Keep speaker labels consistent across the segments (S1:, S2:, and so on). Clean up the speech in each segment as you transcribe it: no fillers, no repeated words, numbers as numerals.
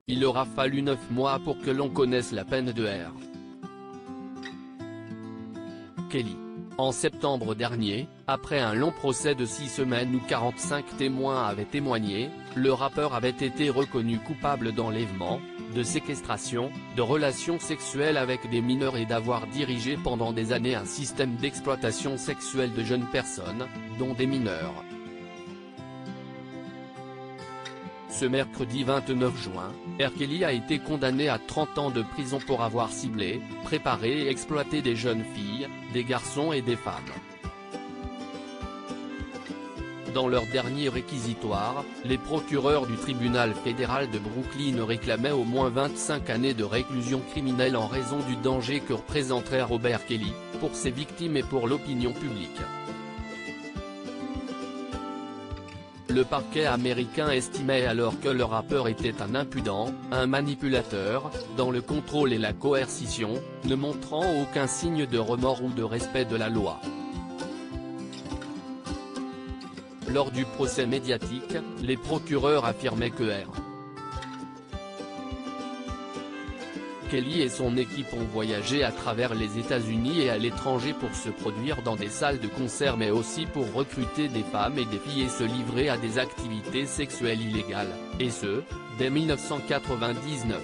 S1: il aura fallu 9 mois pour que l'on connaisse la peine de R. Kelly. En septembre dernier, après un long procès de 6 semaines où 45 témoins avaient témoigné, le rappeur avait été reconnu coupable d'enlèvement, de séquestration, de relations sexuelles avec des mineurs et d'avoir dirigé pendant des années un système d'exploitation sexuelle de jeunes personnes, dont des mineurs. Ce mercredi 29 juin, R. Kelly a été condamné à 30 ans de prison pour avoir ciblé, préparé et exploité des jeunes filles, des garçons et des femmes. Dans leur dernier réquisitoire, les procureurs du tribunal fédéral de Brooklyn réclamaient au moins 25 années de réclusion criminelle en raison du danger que représenterait Robert Kelly, pour ses victimes et pour l'opinion publique. Le parquet américain estimait alors que le rappeur était un impudent, un manipulateur, dans le contrôle et la coercition, ne montrant aucun signe de remords ou de respect de la loi. Lors du procès médiatique, les procureurs affirmaient que R. Kelly et son équipe ont voyagé à travers les États-Unis et à l'étranger pour se produire dans des salles de concert mais aussi pour recruter des femmes et des filles et se livrer à des activités sexuelles illégales, et ce, dès 1999.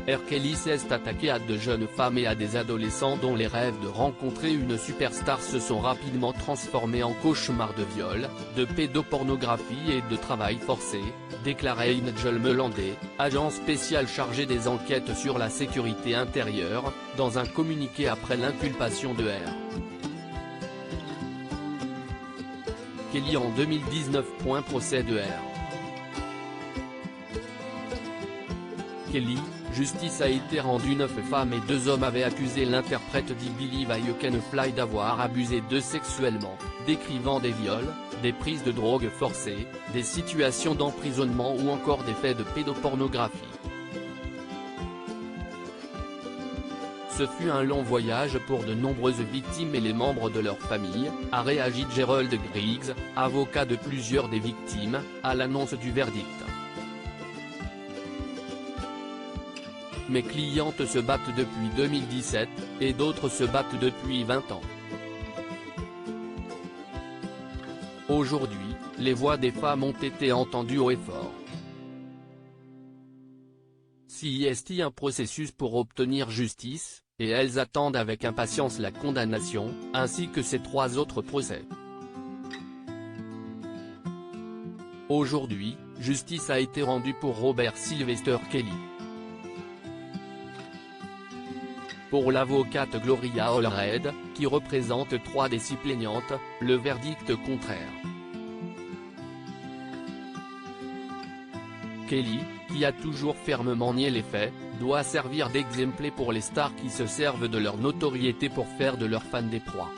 S1: R. Kelly s'est attaqué à de jeunes femmes et à des adolescents dont les rêves de rencontrer une superstar se sont rapidement transformés en cauchemars de viol, de pédopornographie et de travail forcé, déclarait Nigel Melandé, agent spécial chargé des enquêtes sur la sécurité intérieure, dans un communiqué après l'inculpation de R. Kelly en 2019. Procès de R. Kelly, justice a été rendue. 9 femmes et 2 hommes avaient accusé l'interprète d'I Believe I Can Fly d'avoir abusé d'eux sexuellement, décrivant des viols, des prises de drogue forcées, des situations d'emprisonnement ou encore des faits de pédopornographie. Ce fut un long voyage pour de nombreuses victimes et les membres de leur famille, a réagi Gerald Griggs, avocat de plusieurs des victimes, à l'annonce du verdict. Mes clientes se battent depuis 2017, et d'autres se battent depuis 20 ans. Aujourd'hui, les voix des femmes ont été entendues haut et fort. C'est un processus pour obtenir justice, et elles attendent avec impatience la condamnation, ainsi que ces 3 autres procès. Aujourd'hui, justice a été rendue pour Robert Sylvester Kelly. Pour l'avocate Gloria Allred, qui représente 3 des 6 plaignantes, le verdict contraire. Kelly, qui a toujours fermement nié les faits, doit servir d'exemple pour les stars qui se servent de leur notoriété pour faire de leurs fans des proies.